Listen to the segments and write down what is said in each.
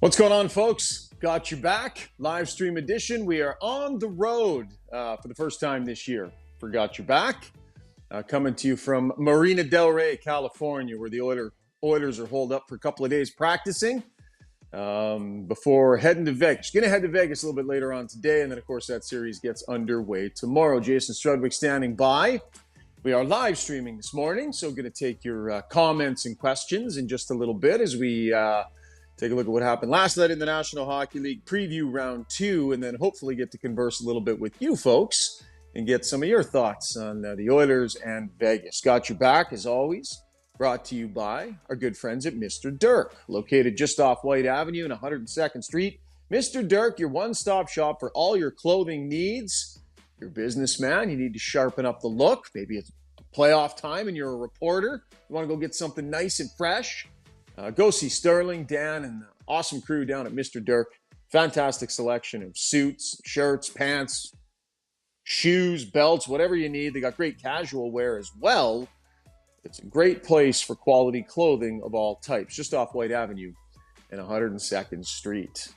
What's going on, folks? Got you back. Live stream edition. We are on the road for the first time this year for Got You Back. Coming to you from Marina Del Rey, California, where the Oilers are holed up for a couple of days practicing before heading to Vegas. Going to head to Vegas a little bit later on today, and then, of course, that series gets underway tomorrow. Jason Strudwick standing by. We are live streaming this morning, so going to take your comments and questions in just a little bit as we take a look at what happened last night in the National Hockey League preview round 2, and then hopefully get to converse a little bit with you folks and get some of your thoughts on the Oilers and Vegas. Got you back, as always, brought to you by our good friends at Mr. Dirk, located just off White Avenue and 102nd Street. Mr. Dirk, your one-stop shop for all your clothing needs. You're a businessman, you need to sharpen up the look. Maybe it's playoff time and you're a reporter. You want to go get something nice and fresh. Go see Sterling, Dan, and the awesome crew down at Mr. Dirk. Fantastic selection of suits, shirts, pants, shoes, belts, whatever you need. They got great casual wear as well. It's a great place for quality clothing of all types, just off White Avenue and 102nd Street.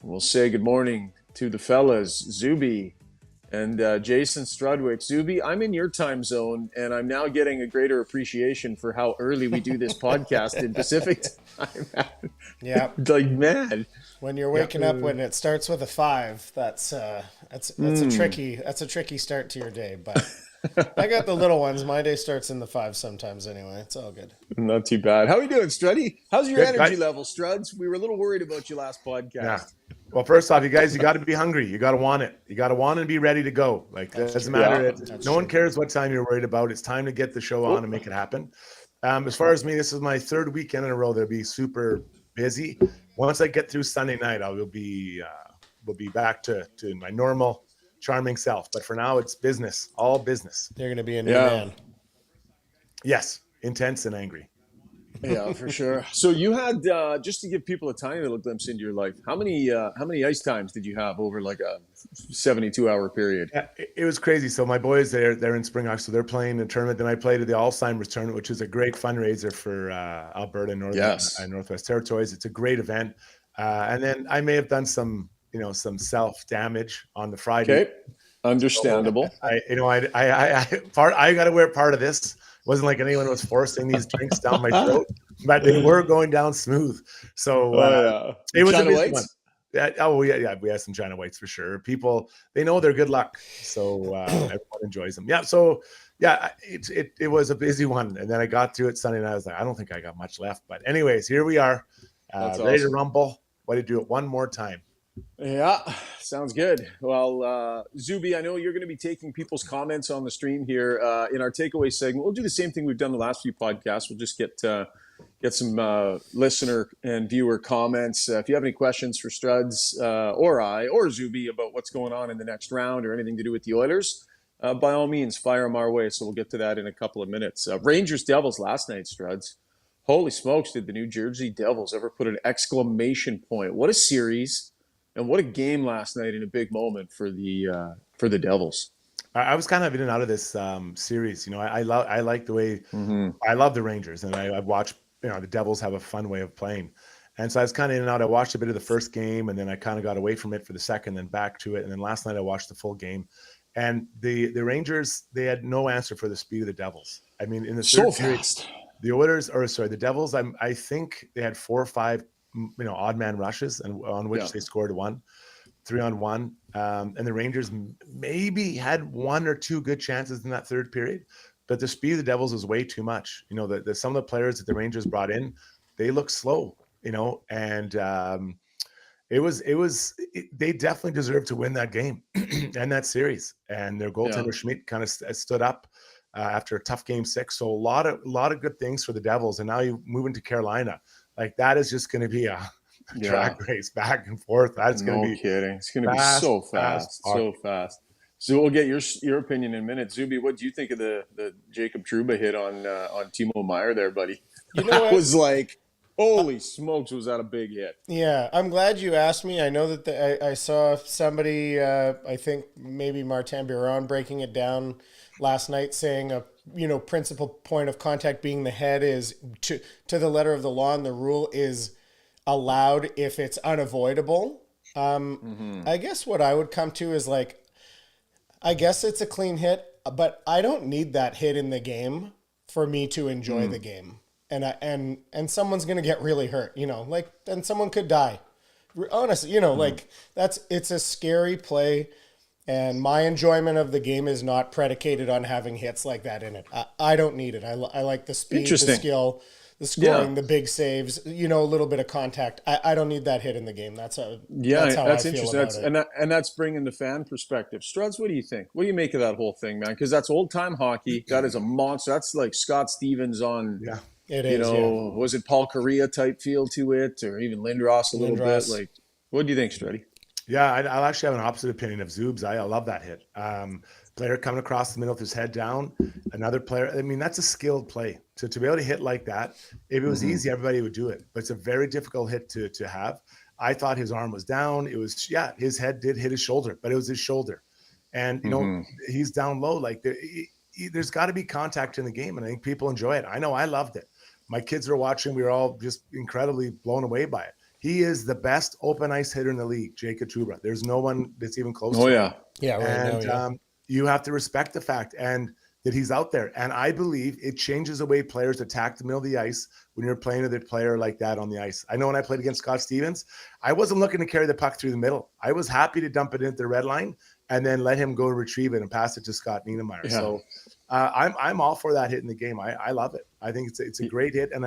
We'll say good morning to the fellas, Zuby and Jason Strudwick. Zuby, I'm in your time zone, and I'm now getting a greater appreciation for how early we do this podcast in Pacific time. Yeah, like mad. When you're waking up when it starts with a 5, that's a tricky start to your day. But I got the little ones. My day starts in the 5 sometimes anyway. It's all good. Not too bad. How are you doing, Struddy? How's your energy level, Struds? We were a little worried about you last podcast. Yeah. Well, first off, you guys, you got to be hungry. You got to want it. You got to want it and be ready to go. Like, that doesn't matter. No one cares what time you're worried about. It's time to get the show on and make it happen. As far as me, this is my 3rd weekend in a row that'll be super busy. Once I get through Sunday night, we'll be back to my normal, charming self. But for now, it's business, all business. You're going to be a new man. Yes, intense and angry. Yeah, for sure. So you had, just to give people a tiny little glimpse into your life, how many ice times did you have over like a 72-hour period? Yeah, it was crazy. So my boys, they're in Spring Hawk, so they're playing the tournament. Then I played at the Alzheimer's tournament, which is a great fundraiser for Alberta and Northwest Territories. It's a great event. And then I may have done some self-damage on the Friday. Okay, understandable. So I got to wear part of this. It wasn't like anyone was forcing these drinks down my throat, but they were going down smooth. So it was China a Whites? one. Yeah. We had some China Whites for sure. People, they know they're good luck, so everyone enjoys them. Yeah. So it was a busy one, and then I got to it Sunday night. I was like, I don't think I got much left, but anyways, here we are, ready to rumble. Why to do it one more time? Yeah, sounds good. Well, Zuby, I know you're going to be taking people's comments on the stream here in our takeaway segment. We'll do the same thing we've done the last few podcasts. We'll just get some listener and viewer comments. If you have any questions for Struds or I or Zuby about what's going on in the next round or anything to do with the Oilers, by all means, fire them our way. So we'll get to that in a couple of minutes. Rangers Devils last night, Struds. Holy smokes, did the New Jersey Devils ever put an exclamation point? What a series. And what a game last night in a big moment for the Devils. I was kind of in and out of this series. You know, I like the way I love the Rangers, and I watch. You know, the Devils have a fun way of playing, and so I was kind of in and out. I watched a bit of the first game, and then I kind of got away from it for the second, then back to it, and then last night I watched the full game. And the Rangers, they had no answer for the speed of the Devils. I mean, in the third period, the Devils. I think they had 4 or 5. Odd man rushes and on which they scored 3-on-1. And the Rangers maybe had 1 or 2 good chances in that third period, but the speed of the Devils was way too much. You know, some of the players that the Rangers brought in, they looked slow, and they definitely deserved to win that game and that series. And their goaltender Schmidt kind of stood up after a tough game 6. So a lot of good things for the Devils. And now you move into Carolina. Like, that is just going to be a track race back and forth. That's going to be kidding. It's going to be so fast. So we'll get your opinion in a minute. Zuby, what do you think of the Jacob Trouba hit on Timo Meier there, buddy? That was like, holy smokes, was that a big hit? Yeah, I'm glad you asked me. I know that I saw somebody, I think maybe Martin Biron breaking it down last night, saying principal point of contact being the head is to the letter of the law, and the rule is allowed if it's unavoidable. I guess what I would come to is like, I guess it's a clean hit, but I don't need that hit in the game for me to enjoy the game. And someone's going to get really hurt, like, and someone could die. Honestly, like it's a scary play, and my enjoyment of the game is not predicated on having hits like that in it. I don't need it. I like the speed, the skill, the scoring, the big saves, a little bit of contact. I don't need that hit in the game. That's how that's I interesting. feel about it. And that's bringing the fan perspective. Struds, what do you think? What do you make of that whole thing, man? Because that's old time hockey. That is a monster. That's like Scott Stevens on. Yeah. It is, was it Paul Correa type feel to it, or even Lindros a little bit? Like, what do you think, Struddy? Yeah, I'll actually have an opposite opinion of Zoobs. I love that hit. Player coming across the middle with his head down, another player. I mean, that's a skilled play. To be able to hit like that, if it was easy, everybody would do it. But it's a very difficult hit to have. I thought his arm was down. It was, his head did hit his shoulder, but it was his shoulder. And, he's down low. Like, there's got to be contact in the game, and I think people enjoy it. I know I loved it. My kids were watching. We were all just incredibly blown away by it. He is the best open ice hitter in the league, Jacob Trouba. There's no one that's even close to him. Yeah, right. And you have to respect the fact that he's out there. And I believe it changes the way players attack the middle of the ice when you're playing with a player like that on the ice. I know when I played against Scott Stevens, I wasn't looking to carry the puck through the middle. I was happy to dump it into the red line and then let him go and retrieve it and pass it to Scott Niedermayer. Yeah. So I'm all for that hit in the game. I love it. I think it's a great hit, and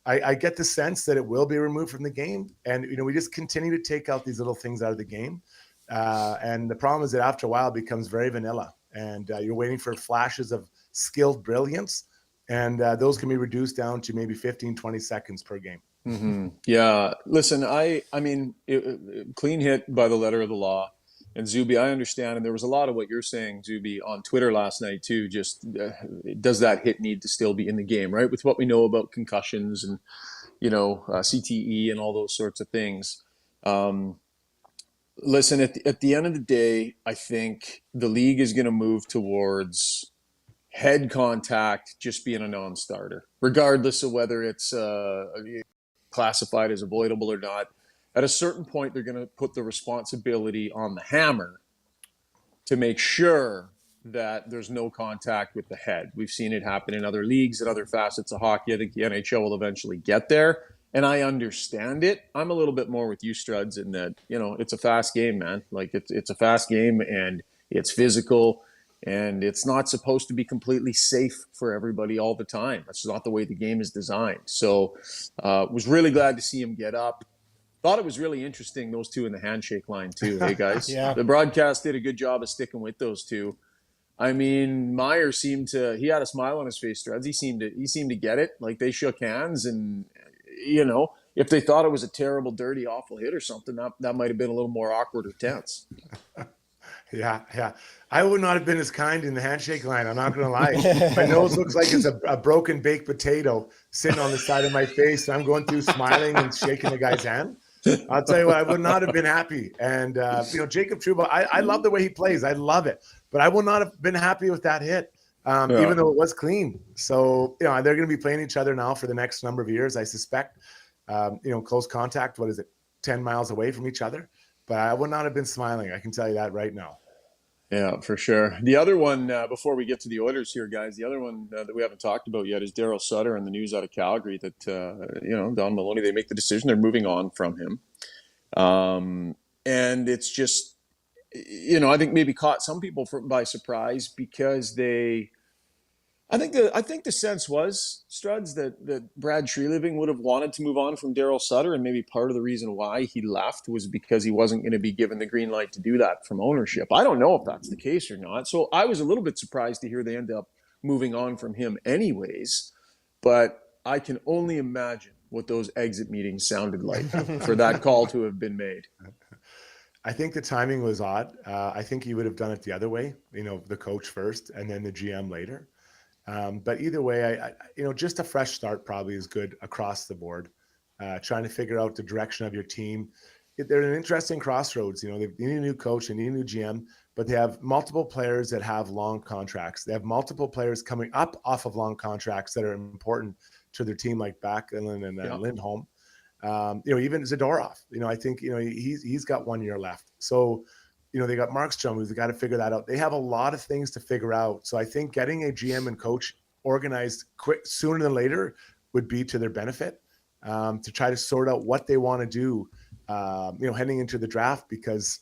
I get the sense that it will be removed from the game, and we just continue to take out these little things out of the game, and the problem is that after a while it becomes very vanilla, and you're waiting for flashes of skilled brilliance, and those can be reduced down to maybe 15-20 seconds per game. Yeah, listen, I mean, clean hit by the letter of the law. And Zuby, I understand, and there was a lot of what you're saying, Zuby, on Twitter last night too. Just does that hit need to still be in the game, right? With what we know about concussions and CTE and all those sorts of things. Listen, at the end of the day, I think the league is going to move towards head contact just being a non-starter, regardless of whether it's classified as avoidable or not. At a certain point, they're going to put the responsibility on the hammer to make sure that there's no contact with the head. We've seen it happen in other leagues and other facets of hockey. I think the NHL will eventually get there, and I understand it. I'm a little bit more with you, Struds, in that, it's a fast game, man. Like, it's a fast game, and it's physical, and it's not supposed to be completely safe for everybody all the time. That's not the way the game is designed. So was really glad to see him get up. Thought it was really interesting, those two in the handshake line too. Hey guys, Yeah. The broadcast did a good job of sticking with those two. I mean, Meyer he had a smile on his face, Struds. He seemed to get it. Like, they shook hands, and if they thought it was a terrible, dirty, awful hit or something, that might have been a little more awkward or tense. Yeah. I would not have been as kind in the handshake line. I'm not going to lie. My nose looks like it's a broken baked potato sitting on the side of my face. I'm going through smiling and shaking the guy's hand. I'll tell you what, I would not have been happy. And, Jacob Trouba, I love the way he plays. I love it. But I would not have been happy with that hit, even though it was clean. So, they're going to be playing each other now for the next number of years, I suspect. Close contact, 10 miles away from each other. But I would not have been smiling. I can tell you that right now. Yeah, for sure. The other one, before we get to the Oilers here, guys, the other one that we haven't talked about yet is Daryl Sutter and the news out of Calgary that, Don Maloney, they make the decision. They're moving on from him. And it's just, I think maybe caught some people by surprise because I think the sense was, Struds, that Brad Treliving would have wanted to move on from Daryl Sutter, and maybe part of the reason why he left was because he wasn't going to be given the green light to do that from ownership. I don't know if that's the case or not. So I was a little bit surprised to hear they end up moving on from him anyways. But I can only imagine what those exit meetings sounded like for that call to have been made. I think the timing was odd. I think he would have done it the other way, the coach first and then the GM later. But either way, just a fresh start probably is good across the board. Trying to figure out the direction of your team. They're an interesting crossroads. They need a new coach, they need a new GM, but they have multiple players that have long contracts. They have multiple players coming up off of long contracts that are important to their team, like Backlund and Lindholm. Even Zadorov, I think, he's got 1 year left. So, they got Markstrom, who's got to figure that out. They have a lot of things to figure out. So I think getting a GM and coach organized quick sooner than later would be to their benefit, to try to sort out what they want to do, heading into the draft, because,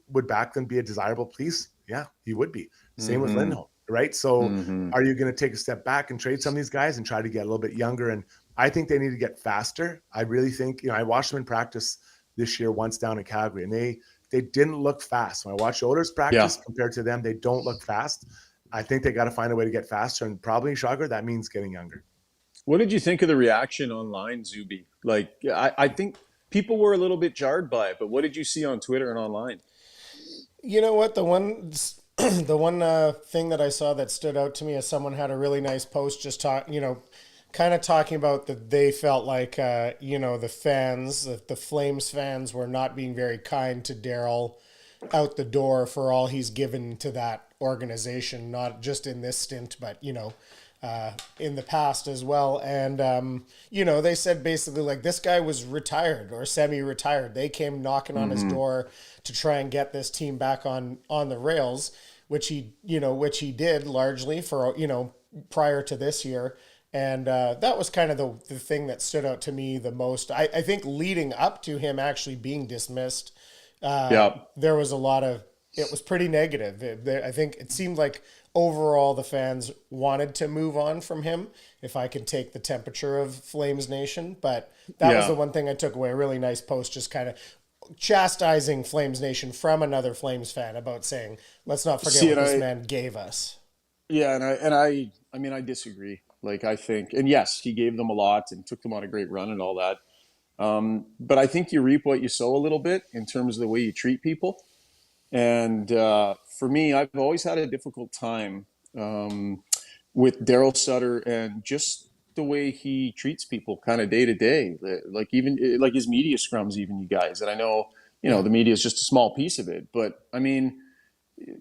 would Backlund be a desirable piece? Yeah, he would be. Same with Lindholm, right? So are you going to take a step back and trade some of these guys and try to get a little bit younger? And I think they need to get faster. I really think, I watched them in practice this year once down in Calgary, and they didn't look fast. When I watch Oilers practice compared to them, they don't look fast. I think they got to find a way to get faster, and probably Rishaug, that means getting younger. What did you think of the reaction online, Zuby? Like, I think people were a little bit jarred by it, but what did you see on Twitter and online? You know what? The one thing that I saw that stood out to me is someone had a really nice post just kind of talking about that they felt like, the fans, the Flames fans were not being very kind to Daryl out the door for all he's given to that organization, not just in this stint, but, in the past as well. And, they said basically like this guy was retired or semi-retired. They came knocking on his door to try and get this team back on the rails, which he did largely for, prior to this year. And that was kind of the thing that stood out to me the most. I think leading up to him actually being dismissed, there was it was pretty negative. I think it seemed like overall the fans wanted to move on from him, if I could take the temperature of Flames Nation. But that was the one thing I took away. A really nice post, just kind of chastising Flames Nation from another Flames fan about saying, let's not forget what this man gave us. Yeah, and I disagree. Like, I think, and yes, he gave them a lot and took them on a great run and all that. But I think you reap what you sow a little bit in terms of the way you treat people. And for me, I've always had a difficult time with Daryl Sutter and just the way he treats people kind of day to day. Like even like his media scrums, even you guys. And I know, the media is just a small piece of it. But I mean,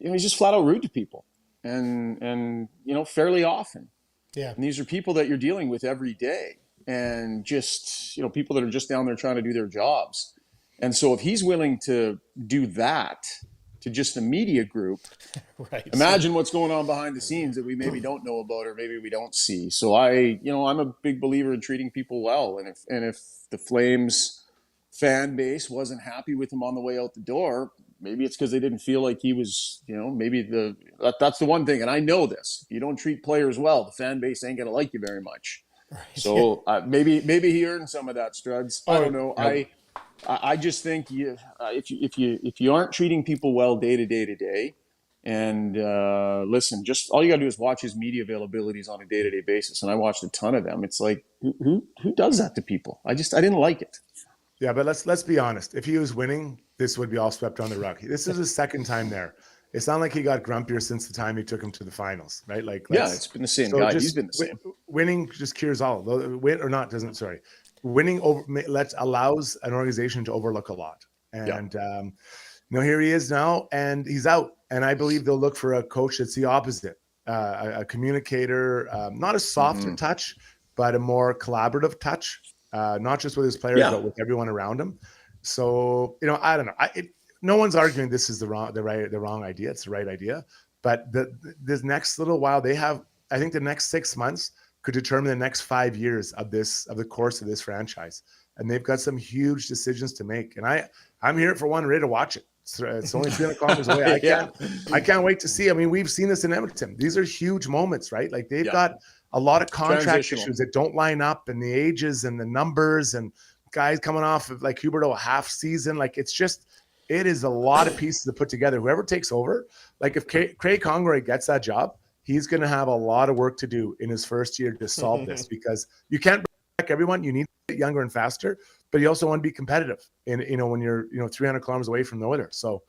he's just flat out rude to people and fairly often. Yeah. And these are people that you're dealing with every day, and just, people that are just down there trying to do their jobs. And so if he's willing to do that to just the media group, right, imagine what's going on behind the scenes that we maybe don't know about or maybe we don't see. So I'm a big believer in treating people well. And if the Flames fan base wasn't happy with him on the way out the door, maybe it's because they didn't feel like he was, that's the one thing. And I know this. If you don't treat players well, the fan base ain't going to like you very much. Right. So maybe he earned some of that, Struds. I don't know. I just think if you aren't treating people well day to day, and listen, just all you got to do is watch his media availabilities on a day-to-day basis. And I watched a ton of them. It's like, who does that to people? I didn't like it. Yeah, but let's be honest. If he was winning, this would be all swept on the rug. This is his second time there. It's not like he got grumpier since the time he took him to the finals, right? It's been the same guy. He's been the same. Winning just cures all. Winning allows an organization to overlook a lot. And here he is now, and he's out. And I believe they'll look for a coach that's the opposite, a communicator, not a softer touch, but a more collaborative touch. Not just with his players, but with everyone around him. So, I don't know. No one's arguing this is the wrong idea. It's the right idea. But this next little while, I think the next 6 months could determine the next 5 years of the course of this franchise. And they've got some huge decisions to make. And I'm here for one, ready to watch it. It's only 300 kilometers away. I can't wait to see. I mean, we've seen this in Edmonton. These are huge moments, right? Like they've got a lot of contract issues that don't line up, and the ages and the numbers and guys coming off of like Huberdeau a half season. Like it is a lot of pieces to put together. Whoever takes over, like if Craig Conroy gets that job, he's going to have a lot of work to do in his first year to solve this, because you can't bring back everyone. You need to get younger and faster, but you also want to be competitive when you're 300 kilometers away from the Oilers. So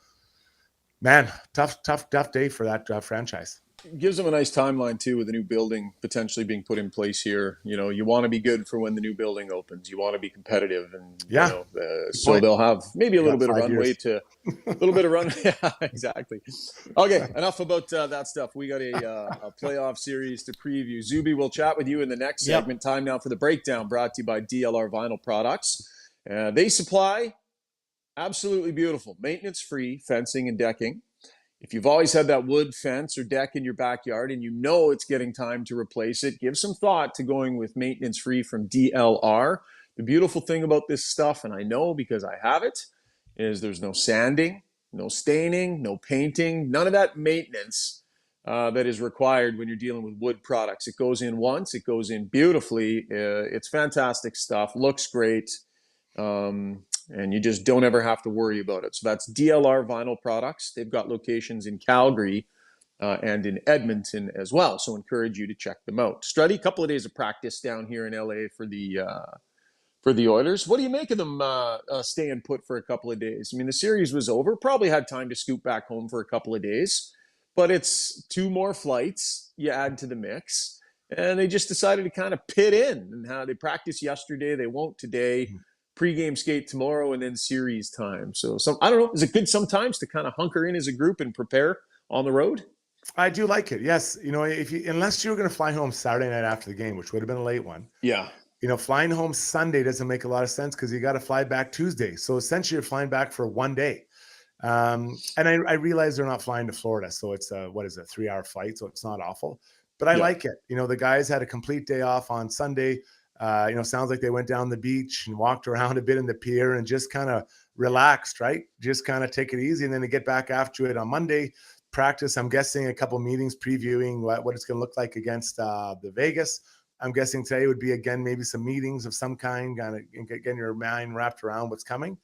man, tough day for that franchise. Gives them a nice timeline too, with a new building potentially being put in place here. You want to be good for when the new building opens. You want to be competitive, and so they'll have maybe a little bit of runway Yeah, exactly. Okay, enough about that stuff. We got a playoff series to preview. Zuby, we'll chat with you in the next segment. Time now for the breakdown, brought to you by DLR Vinyl Products. They supply absolutely beautiful, maintenance-free fencing and decking. If you've always had that wood fence or deck in your backyard and you know it's getting time to replace it, give some thought to going with maintenance-free from DLR. The beautiful thing about this stuff, and I know because I have it, is there's no sanding, no staining, no painting, none of that maintenance that is required when you're dealing with wood products. It goes in once, it goes in beautifully. It's fantastic stuff, looks great. And you just don't ever have to worry about it. So that's DLR Vinyl Products. They've got locations in Calgary and in Edmonton as well. So encourage you to check them out. Struddy, a couple of days of practice down here in LA for the Oilers. What do you make of them staying put for a couple of days? I mean, the series was over. Probably had time to scoot back home for a couple of days. But it's 2 more flights you add to the mix. And they just decided to kind of pit in. And how they practiced yesterday, they won't today. Pre-game skate tomorrow, and then series time. So I don't know. Is it good sometimes to kind of hunker in as a group and prepare on the road? I do like it. Yes. Unless you were going to fly home Saturday night after the game, which would have been a late one. Yeah. Flying home Sunday doesn't make a lot of sense because you got to fly back Tuesday. So essentially you're flying back for 1 day. And I realize they're not flying to Florida. So it's a 3-hour flight. So it's not awful, but I like it. The guys had a complete day off on Sunday. Sounds like they went down the beach and walked around a bit in the pier and just kind of relaxed, right? Just kind of take it easy. And then they get back after it on Monday, practice. I'm guessing a couple meetings previewing what it's going to look like against the Vegas. I'm guessing today would be, again, maybe some meetings of some kind, kind of getting your mind wrapped around what's coming,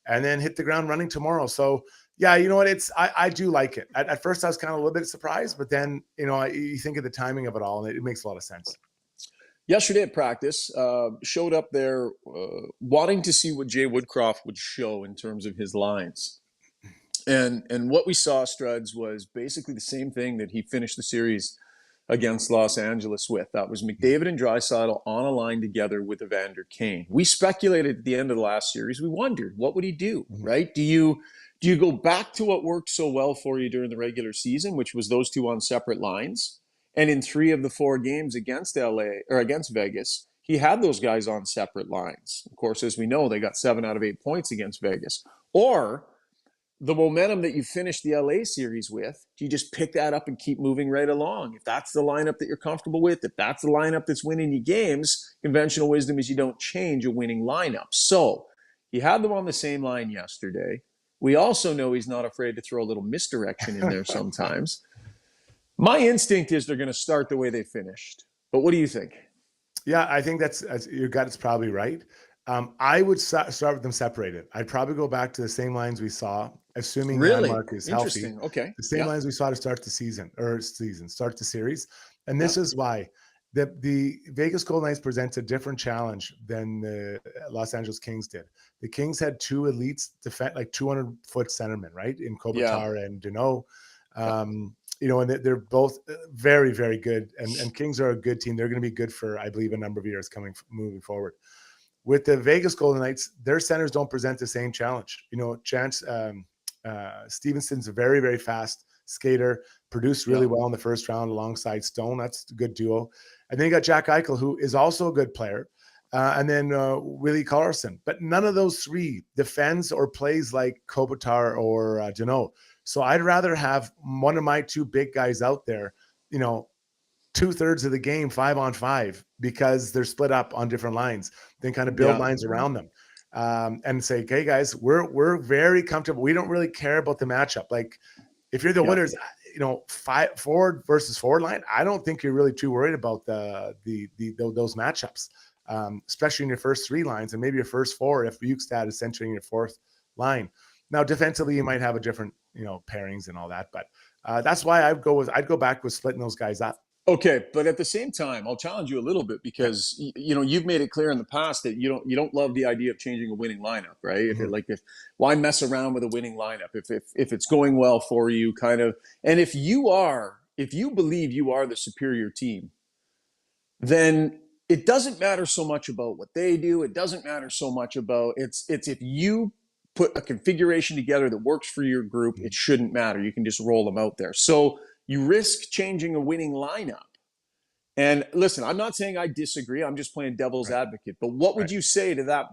and then hit the ground running tomorrow. So, yeah, you know what? I do like it. At first, I was kind of a little bit surprised, but then, you think of the timing of it all, and it makes a lot of sense. Yesterday at practice, showed up there wanting to see what Jay Woodcroft would show in terms of his lines. And what we saw, Struds, was basically the same thing that he finished the series against Los Angeles with. That was McDavid and Draisaitl on a line together with Evander Kane. We speculated at the end of the last series. We wondered, what would he do, right? Do you go back to what worked so well for you during the regular season, which was those two on separate lines? And in 3 of the 4 games against LA or against Vegas, he had those guys on separate lines. Of course, as we know, they got 7 out of 8 points against Vegas. Or the momentum that you finished the LA series with, do you just pick that up and keep moving right along? If that's the lineup that you're comfortable with, if that's the lineup that's winning you games, conventional wisdom is you don't change a winning lineup. So he had them on the same line yesterday. We also know he's not afraid to throw a little misdirection in there sometimes. My instinct is they're going to start the way they finished. But what do you think? Yeah, I think that's your gut is probably right. I would start with them separated. I'd probably go back to the same lines we saw, assuming Mark is healthy. Okay. The same lines we saw to start the start the series. And this is why the Vegas Golden Knights presents a different challenge than the Los Angeles Kings did. The Kings had 2 elites defend, like 200-foot centermen, right? In Kopitar and Deneau. And they're both very, very good. And Kings are a good team. They're going to be good for, I believe, a number of years moving forward. With the Vegas Golden Knights, their centers don't present the same challenge. Chance Stevenson's a very, very fast skater, produced really well in the first round alongside Stone. That's a good duo. And then you got Jack Eichel, who is also a good player. And then Willie Karlsson. But none of those 3 defends or plays like Kopitar or Deneau. So I'd rather have one of my 2 big guys out there, 2/3 of the game, 5-on-5, because they're split up on different lines, then kind of build lines around them and say, okay, guys, we're very comfortable. We don't really care about the matchup. Like if you're the Oilers, forward versus forward line, I don't think you're really too worried about those matchups, especially in your first 3 lines and maybe your first 4 if Bukestad is centering your 4th line. Now, defensively, you might have a different, pairings and all that, but that's why I'd go back with splitting those guys up. Okay, but at the same time, I'll challenge you a little bit because you've made it clear in the past that you don't love the idea of changing a winning lineup, right? Why mess around with a winning lineup if it's going well for you, kind of, and if you believe you are the superior team, then it doesn't matter so much about what they do. It doesn't matter so much about it's if you put a configuration together that works for your group, it shouldn't matter. You can just roll them out there. So you risk changing a winning lineup And listen, I'm not saying I disagree. I'm just playing devil's advocate. But what would you say to that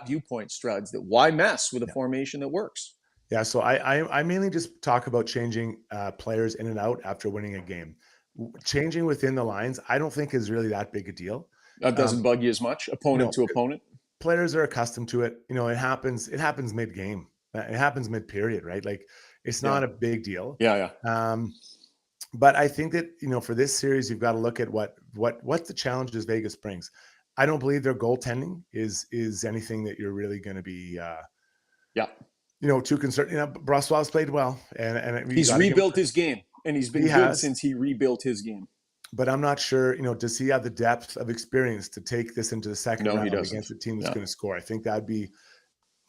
viewpoint, Struds? That why mess with a formation that works? Yeah, so I mainly just talk about changing players in and out after winning a game. Changing within the lines, I don't think is really that big a deal. That doesn't bug you as much, opponent to opponent. Players are accustomed to it. It happens mid game. It happens mid period, right? Like it's not a big deal. Yeah. But I think that for this series, you've got to look at what the challenges Vegas brings. I don't believe their goaltending is anything that you're really going to be too concerned. Brossois played well, and he's rebuilt his game, and he's been good since he rebuilt his game. But I'm not sure, does he have the depth of experience to take this into the second round against a team that's going to score? I think that'd be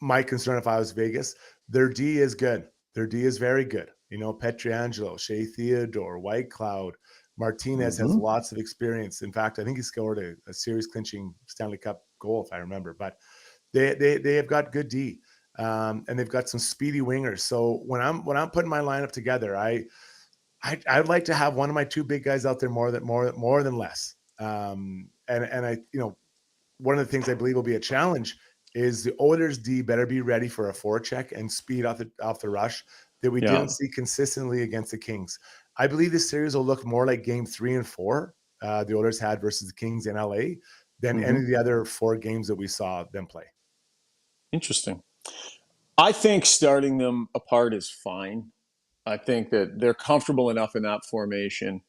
my concern if I was Vegas. Their D is good. Their D is very good. Pietrangelo, Shea Theodore, Whitecloud, Martinez has lots of experience. In fact, I think he scored a series clinching Stanley Cup goal, if I remember. But they have got good D, and they've got some speedy wingers. So when I'm putting my lineup together, I'd like to have one of my two big guys out there more than less. And I one of the things I believe will be a challenge is the Oilers D better be ready for a forecheck and speed off the rush that we didn't see consistently against the Kings. I believe this series will look more like game 3 and 4 the Oilers had versus the Kings in LA than any of the other 4 games that we saw them play. Interesting. I think starting them apart is fine. I think that they're comfortable enough in that formation.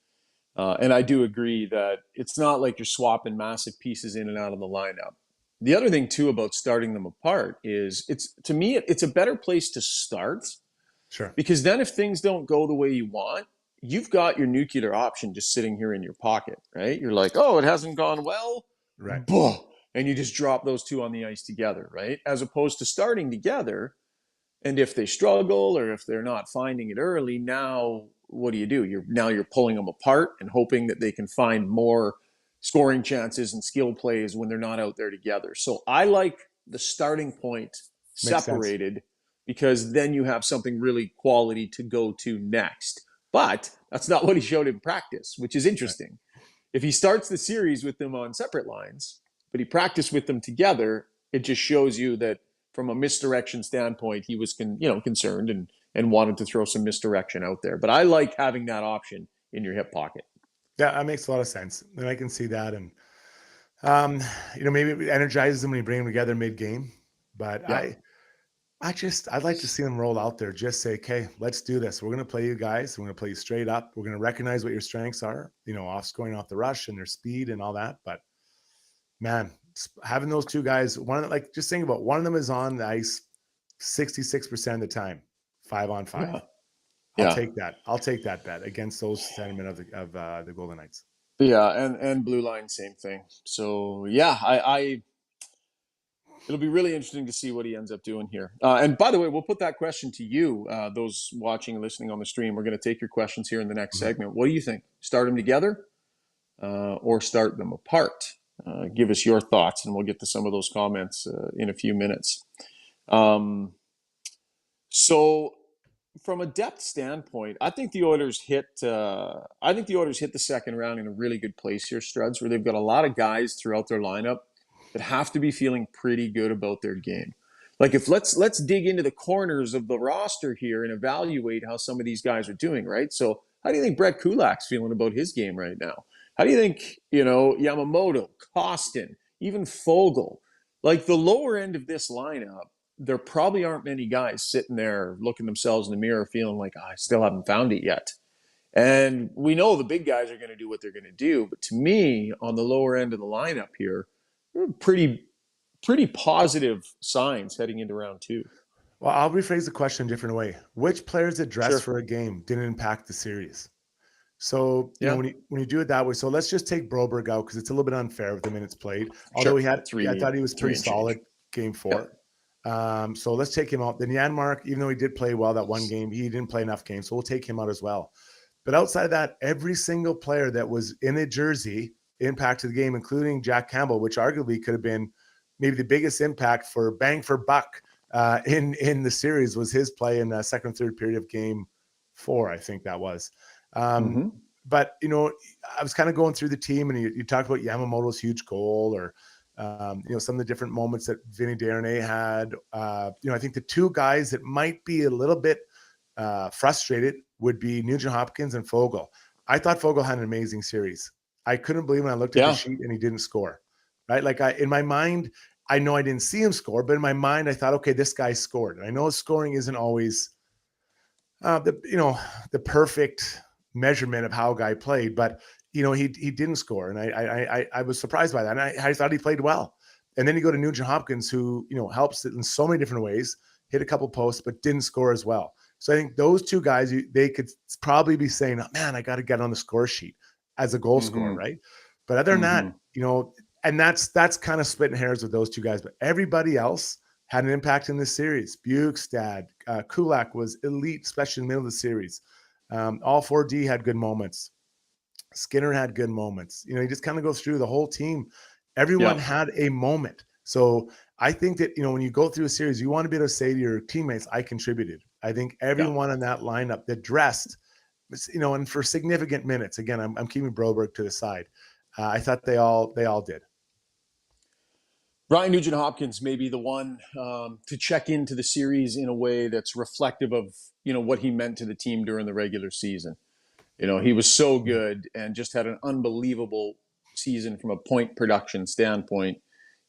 And I do agree that it's not like you're swapping massive pieces in and out of the lineup. The other thing, too, about starting them apart is to me, it's a better place to start. Sure. Because then if things don't go the way you want, you've got your nuclear option just sitting here in your pocket, right? You're like, oh, it hasn't gone well. Right. Boom. And you just drop those two on the ice together, right? As opposed to starting together. And if they struggle or if they're not finding it early, now what do? You're pulling them apart and hoping that they can find more scoring chances and skill plays when they're not out there together. So I like the starting point separated because then you have something really quality to go to next. But that's not what he showed in practice, which is interesting. Right. If he starts the series with them on separate lines, but he practiced with them together, it just shows you that from a misdirection standpoint, he was concerned and wanted to throw some misdirection out there. But I like having that option in your hip pocket. Yeah, that makes a lot of sense. And I can see that. And, maybe it energizes them when you bring them together mid-game. But yeah. I'd like to see them roll out there. Just say, okay, let's do this. We're going to play you guys. We're going to play you straight up. We're going to recognize what your strengths are, scoring off the rush and their speed and all that. But, man, having those two guys, just think about one of them is on the ice 66% of the time, 5-on-5. Yeah. I'll take that. I'll take that bet against those sentiment of the Golden Knights. Yeah, and blue line, same thing. So it'll be really interesting to see what he ends up doing here. And by the way, we'll put that question to you, those watching and listening on the stream. We're going to take your questions here in the next segment. What do you think? Start them together or start them apart? Give us your thoughts, and we'll get to some of those comments in a few minutes. So, from a depth standpoint, I think the Oilers hit the second round in a really good place here, Struds, where they've got a lot of guys throughout their lineup that have to be feeling pretty good about their game. Like let's dig into the corners of the roster here and evaluate how some of these guys are doing, right? So, how do you think Brett Kulak's feeling about his game right now? How do you think, Yamamoto, Kostin, even Fogle, like the lower end of this lineup, there probably aren't many guys sitting there looking themselves in the mirror feeling like, I still haven't found it yet. And we know the big guys are going to do what they're going to do. But to me, on the lower end of the lineup here, pretty positive signs heading into round 2. Well, I'll rephrase the question a different way. Which players that dressed for a game didn't impact the series? So, when you do it that way, so let's just take Broberg out because it's a little bit unfair with the minutes played. Although I thought he was pretty solid game 4. Yeah. So let's take him out. Then Janmark, even though he did play well that one game, he didn't play enough games. So we'll take him out as well. But outside of that, every single player that was in a jersey impacted the game, including Jack Campbell, which arguably could have been maybe the biggest impact for bang for buck in the series was his play in the second, third period of game 4. I think that was. but I was kind of going through the team, and you talked about Yamamoto's huge goal, or some of the different moments that Vinny Darnay had. I think the two guys that might be a little bit frustrated would be Nugent Hopkins and Fogle. I thought Fogle had an amazing series. I couldn't believe when I looked at the sheet and he didn't score. Right, like in my mind, I know I didn't see him score, but in my mind, I thought, okay, this guy scored. And I know scoring isn't always the perfect measurement of how a guy played, but he didn't score, and I was surprised by that, and I thought he played well. And then you go to Nugent Hopkins, who helps in so many different ways, hit a couple posts, but didn't score as well. So I think those two guys, they could probably be saying, oh, man, I got to get on the score sheet as a goal scorer, right? But other than that, and that's kind of splitting hairs with those two guys. But everybody else had an impact in this series. Bukestad, Kulak was elite, especially in the middle of the series. All 4D had good moments. Skinner had good moments. You just kind of go through the whole team. Everyone had a moment. So I think that, when you go through a series, you want to be able to say to your teammates, I contributed. I think everyone in that lineup that dressed, and for significant minutes, again, I'm keeping Broberg to the side. I thought they all did. Ryan Nugent-Hopkins may be the one to check into the series in a way that's reflective of, what he meant to the team during the regular season. He was so good and just had an unbelievable season from a point production standpoint.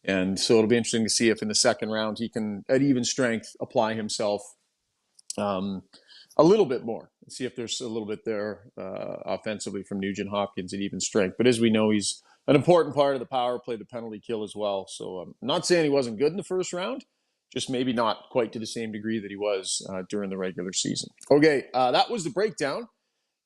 And so it'll be interesting to see if in the second round he can, at even strength, apply himself a little bit more and see if there's a little bit there offensively from Nugent-Hopkins at even strength. But as we know, he's an important part of the power play, the penalty kill as well. So I'm not saying he wasn't good in the first round, just maybe not quite to the same degree that he was during the regular season. Okay, that was the breakdown.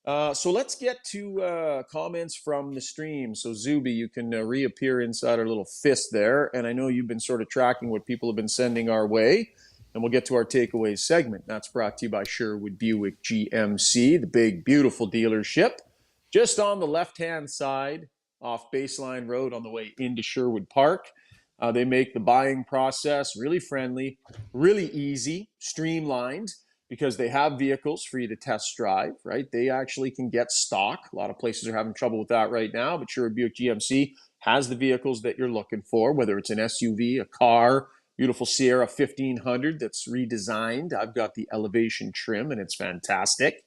So let's get to comments from the stream. So Zuby, you can reappear inside our little fist there. And I know you've been sort of tracking what people have been sending our way. And we'll get to our takeaways segment. That's brought to you by Sherwood Buick GMC, the big, beautiful dealership. Just on the left-hand side off Baseline Road on the way into Sherwood Park. They make the buying process really friendly, really easy, streamlined, because they have vehicles for you to test drive, right? They actually can get stock. A lot of places are having trouble with that right now, but Sherwood Buick GMC has the vehicles that you're looking for, whether it's an SUV, a car, beautiful Sierra 1500 that's redesigned. I've got the Elevation trim, and it's fantastic.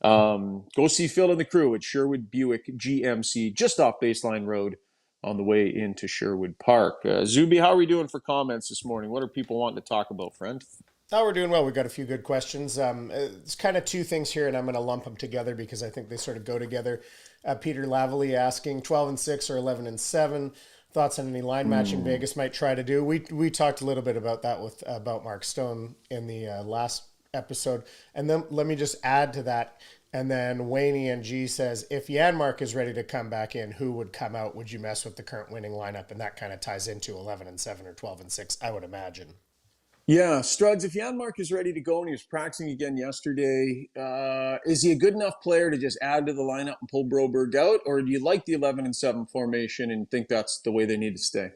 Go see Phil and the crew at Sherwood Buick GMC, just off Baseline Road on the way into Sherwood Park. Zuby, how are we doing for comments this morning? What are people wanting to talk about, friend? Oh, we're doing well. We've got a few good questions. It's kind of two things here, and I'm going to lump them together because I think they sort of go together. Peter Lavalley asking 12-6 or 11-7. Thoughts on any line matching Vegas might try to do. We talked a little bit about that about Mark Stone in the last episode. And then let me just add to that. And then Wayne and G says, if Janmark is ready to come back in, who would come out? Would you mess with the current winning lineup? And that kind of ties into 11-7 or 12-6, I would imagine. Yeah, Struds, if Janmark is ready to go and he was practicing again yesterday, is he a good enough player to just add to the lineup and pull Broberg out? Or do you like the 11-7 formation and think that's the way they need to stay?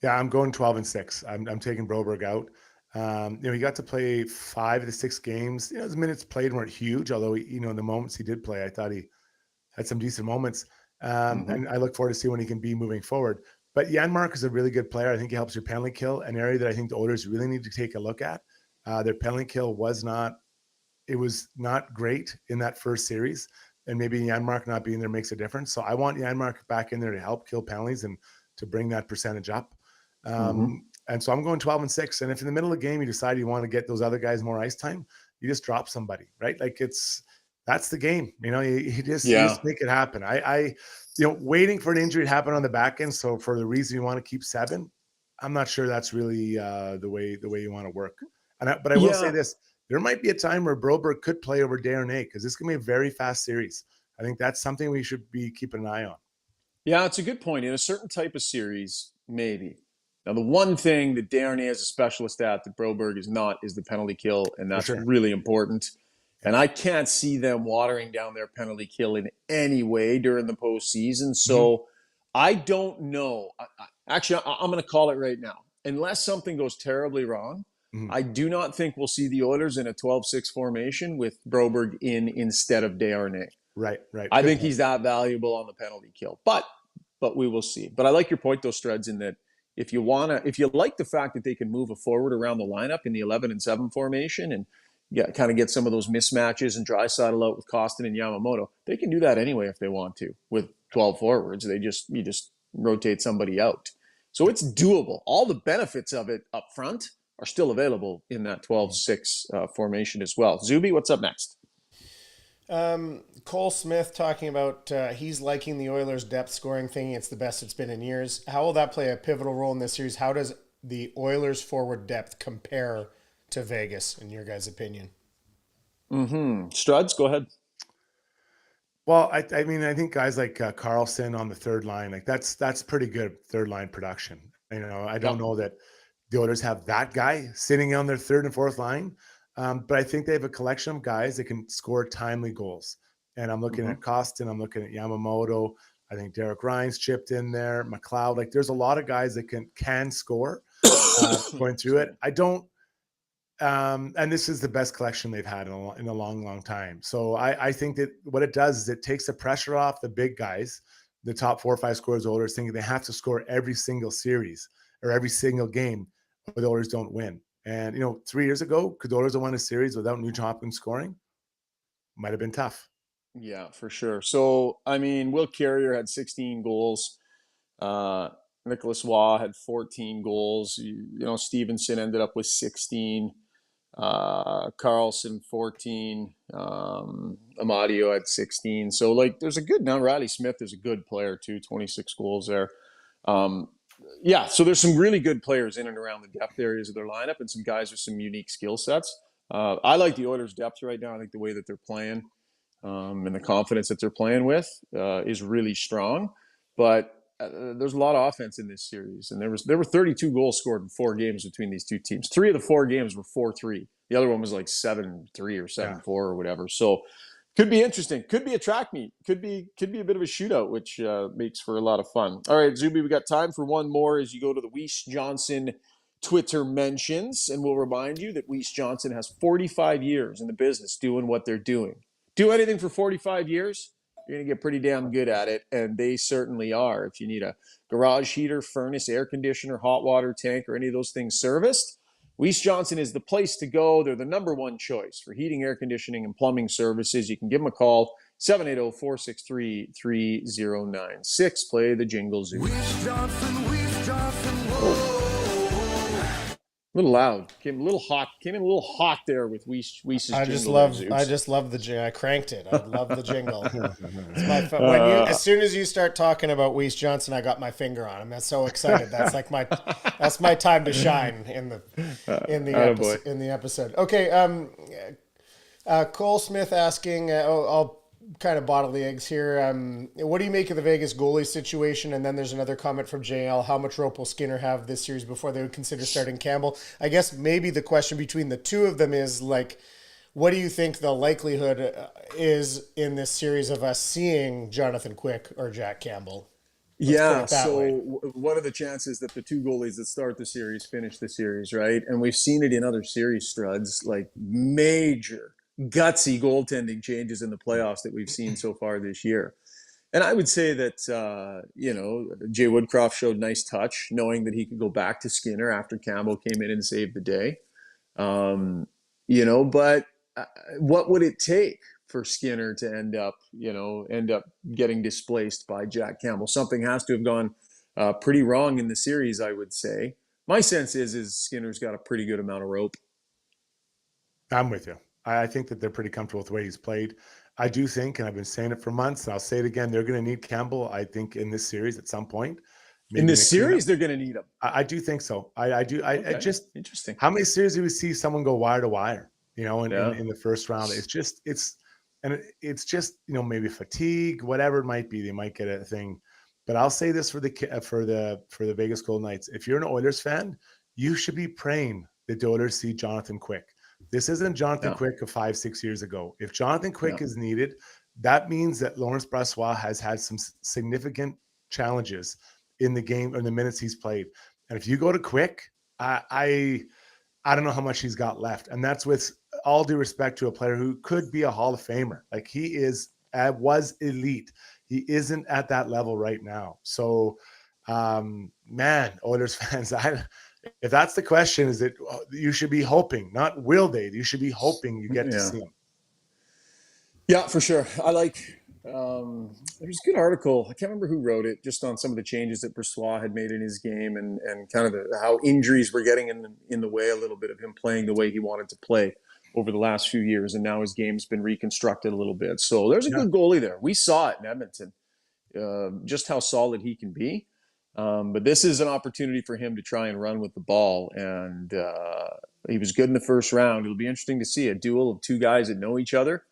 Yeah, I'm going 12-6. I'm taking Broberg out. He got to play 5 of the 6 games. His minutes played weren't huge, although, in the moments he did play, I thought he had some decent moments. And I look forward to see when he can be moving forward. But Janmark is a really good player. I think he helps your penalty kill, an area that I think the Oilers really need to take a look at. Their penalty kill was not great in that first series, and maybe Janmark not being there makes a difference. So I want Janmark back in there to help kill penalties and to bring that percentage up. And so I'm going 12-6. And if in the middle of the game you decide you want to get those other guys more ice time, you just drop somebody, right? Like that's the game. You just make it happen. I waiting for an injury to happen on the back end. So for the reason you want to keep 7, I'm not sure that's really the way you want to work. But I will say this: there might be a time where Broberg could play over Darnay because this can be a very fast series. I think that's something we should be keeping an eye on. Yeah, it's a good point. In a certain type of series, maybe. Now, the one thing that Darnay is a specialist at that Broberg is not is the penalty kill, and that's really important. And I can't see them watering down their penalty kill in any way during the postseason. So I don't know. Actually, I'm going to call it right now. Unless something goes terribly wrong, I do not think we'll see the Oilers in a 12-6 formation with Broberg in instead of Darnay. Right. I Good think point. he's that valuable on the penalty kill. But we will see. But I like your point, though, Struds, in that if you like the fact that they can move a forward around the lineup in the 11 and 7 formation and kind of get some of those mismatches and Draisaitl out with Costin and Yamamoto, they can do that anyway if they want to with 12 forwards. You just rotate somebody out. So it's doable. All the benefits of it up front are still available in that 12-6 formation as well. Zuby, what's up next? Cole Smith talking about he's liking the Oilers' depth scoring thing. It's the best it's been in years. How will that play a pivotal role in this series? How does the Oilers' forward depth compare to Vegas, in your guys' opinion? Struds, go ahead. Well, I think guys like Carlson on the third line, like that's pretty good third line production. I don't know that the Oilers have that guy sitting on their third and fourth line. But I think they have a collection of guys that can score timely goals. And I'm looking at Costin, I'm looking at Yamamoto. I think Derek Ryan's chipped in there, McLeod. Like there's a lot of guys that can score going through it. I don't, and this is the best collection they've had in a long, long time. So I think that what it does is it takes the pressure off the big guys, the top 4 or 5 scorers, Oilers thinking they have to score every single series or every single game, or the Oilers don't win. And, 3 years ago, could the Oilers have won a series without Nugent Hopkins scoring? Might have been tough. Yeah, for sure. So, Will Carrier had 16 goals. Nicholas Waugh had 14 goals. Stevenson ended up with 16. Carlson, 14. Amadio had 16. So, there's a good now. Riley Smith is a good player, too. 26 goals there. So there's some really good players in and around the depth areas of their lineup and some guys with some unique skill sets. I like the Oilers' depth right now. I think the way that they're playing and the confidence that they're playing with is really strong. But there's a lot of offense in this series. And there were 32 goals scored in 4 games between these two teams. 3 of the 4 games were 4-3. The other one was 7-3 or 7-4 or whatever. So could be interesting. Could be a track meet. Could be a bit of a shootout, which makes for a lot of fun. All right, Zuby, we got time for one more as you go to the Weiss Johnson Twitter mentions. And we'll remind you that Weiss Johnson has 45 years in the business doing what they're doing. Do anything for 45 years, you're going to get pretty damn good at it. And they certainly are. If you need a garage heater, furnace, air conditioner, hot water tank, or any of those things serviced, Weiss Johnson is the place to go. They're the number one choice for heating, air conditioning, and plumbing services. You can give them a call, 780-463-3096. Play the jingle, Zoo. Weiss Johnson, whoa. A little loud. Came in a little hot there with Weiss's jingle. I just love the jingle. I cranked it. I love the jingle. It's my fun. As soon as you start talking about Weiss Johnson, I got my finger on him. I'm so excited. That's my time to shine in the episode. Okay. Cole Smith asking, I'll kind of bottle the eggs here. What do you make of the Vegas goalie situation? And then there's another comment from JL. How much rope will Skinner have this series before they would consider starting Campbell? I guess maybe the question between the two of them is what do you think the likelihood is in this series of us seeing Jonathan Quick or Jack Campbell? What are the chances that the two goalies that start the series finish the series, right? And we've seen it in other series, Struds, major gutsy goaltending changes in the playoffs that we've seen so far this year. And I would say that, Jay Woodcroft showed nice touch, knowing that he could go back to Skinner after Campbell came in and saved the day. But what would it take for Skinner to end up getting displaced by Jack Campbell? Something has to have gone pretty wrong in the series, I would say. My sense is Skinner's got a pretty good amount of rope. I'm with you. I think that they're pretty comfortable with the way he's played. I do think, and I've been saying it for months, and I'll say it again, they're going to need Campbell, I think, in this series at some point. Maybe in this series, they're going to need him. I do think so. I do. Okay. I just interesting. How many series do we see someone go wire to wire? In the first round, it's just maybe fatigue, whatever it might be. They might get a thing. But I'll say this for the Vegas Golden Knights: if you're an Oilers fan, you should be praying that the Oilers see Jonathan Quick. This isn't Jonathan Quick of 5-6 years ago. If Jonathan Quick is needed, that means that Lawrence Brassois has had some significant challenges in the game or in the minutes he's played. And if you go to Quick, I don't know how much he's got left. And that's with all due respect to a player who could be a Hall of Famer. He is was elite. He isn't at that level right now. So, man, Oilers fans, if that's the question, is it you should be hoping, not will they? You should be hoping you get to see him. Yeah, for sure. I like. There's a good article. I can't remember who wrote it, just on some of the changes that Brossoit had made in his game, and kind of how injuries were getting in the way a little bit of him playing the way he wanted to play over the last few years, and now his game's been reconstructed a little bit. So there's a good goalie there. We saw it in Edmonton, just how solid he can be. But this is an opportunity for him to try and run with the ball, and he was good in the first round. It'll be interesting to see a duel of two guys that know each other.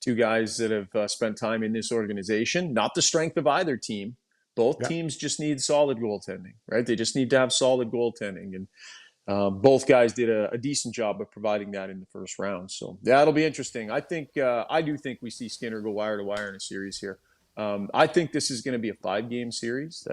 Two guys that have spent time in this organization, not the strength of either team. Both teams just need solid goaltending, right? They just need to have solid goaltending. And both guys did a decent job of providing that in the first round. So that'll be interesting. I do think we see Skinner go wire to wire in a series here. I think this is going to be a 5-game series,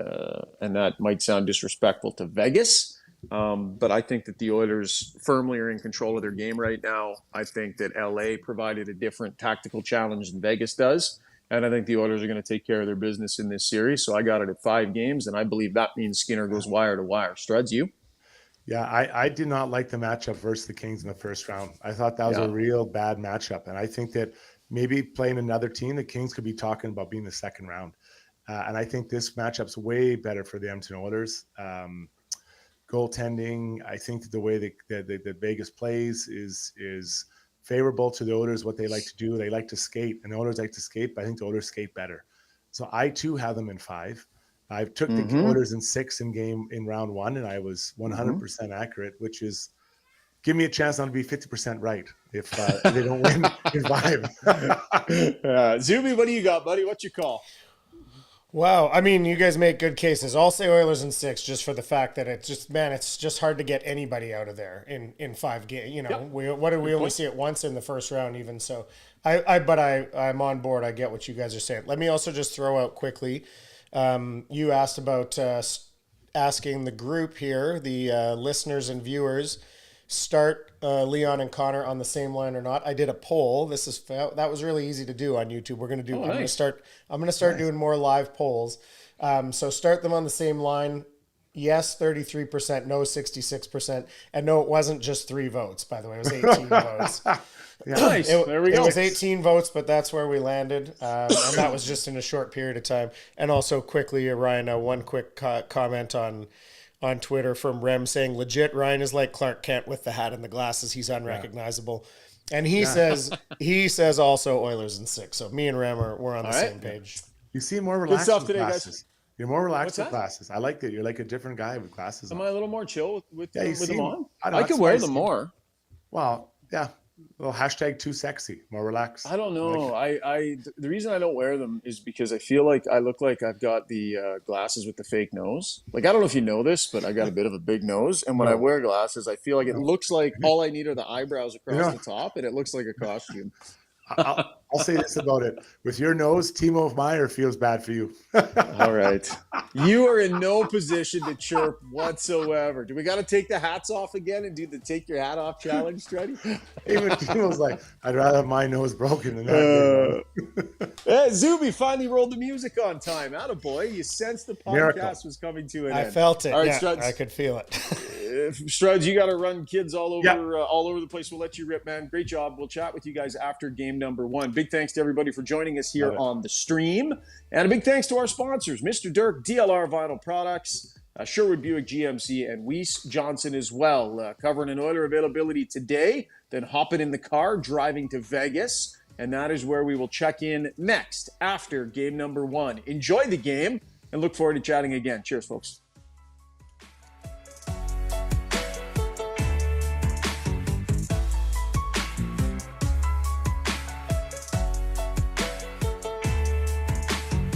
and that might sound disrespectful to Vegas. But I think that the Oilers firmly are in control of their game right now. I think that LA provided a different tactical challenge than Vegas does. And I think the Oilers are going to take care of their business in this series. So I got it at 5 games, and I believe that means Skinner goes wire to wire. Struds, you? Yeah, I did not like the matchup versus the Kings in the first round. I thought that was a real bad matchup. And I think that maybe playing another team, the Kings could be talking about being the second round. And I think this matchup's way better for the Edmonton Oilers. Goaltending, I think that the way that Vegas plays is favorable to the Oilers, what they like to do. They like to skate, and the Oilers like to skate, but I think the Oilers skate better. So I, too, have them in 5. I took the Oilers in 6 in round 1, and I was 100% accurate, which is give me a chance not to be 50% right if they don't win in 5. Zuby, what do you got, buddy? What's your call? Wow. I mean, you guys make good cases. I'll say Oilers in 6 just for the fact that it's just hard to get anybody out of there in 5 games. You know, we only see it once in the first round even. So I'm on board. I get what you guys are saying. Let me also just throw out quickly. You asked about asking the group here, the listeners and viewers, start Leon and Connor on the same line or not. I did a poll. That was really easy to do on YouTube. We're going to do. I'm going to start doing more live polls. So start them on the same line. Yes, 33%. No, 66%. And no, it wasn't just 3 votes. By the way, it was 18 votes. Nice. There we go. It was 18 votes, but that's where we landed, and that was just in a short period of time. And also quickly, Ryan, one quick comment on Twitter from Rem saying, legit, Ryan is like Clark Kent with the hat and the glasses. He's unrecognizable. And he says also Oilers in 6. So me and Rem we're on the same page. You seem more relaxed with today, glasses. guys. You're more relaxed with glasses. I like that. You're like a different guy with glasses Am on. I a little more chill with them on? I could wear them more. Well, yeah. Well, #too sexy, more relaxed. I don't know. The reason I don't wear them is because I feel like I look like I've got the glasses with the fake nose. Like, I don't know if you know this, but I got a bit of a big nose. And when I wear glasses, I feel like it looks like all I need are the eyebrows across the top, and it looks like a costume. I'll say this about it. With your nose, Timo Meyer feels bad for you. All right. You are in no position to chirp whatsoever. Do we got to take the hats off again and do the take your hat off challenge, Struddy? Even Timo's like, I'd rather have my nose broken than that. Hey, Zuby finally rolled the music on time. Attaboy. You sensed the podcast Miracle. was coming to an I end. felt it. All right, Yeah, Struds. I could feel it. Struds, you got to run kids all over the place. We'll let you rip, man. Great job. We'll chat with you guys after game number 1. Big thanks to everybody for joining us here on the stream. And a big thanks to our sponsors, Mr. Dirk, DLR Vinyl Products, Sherwood Buick GMC, and Weiss Johnson as well. Covering an Oiler availability today, then hopping in the car, driving to Vegas. And that is where we will check in next after game number 1. Enjoy the game and look forward to chatting again. Cheers, folks.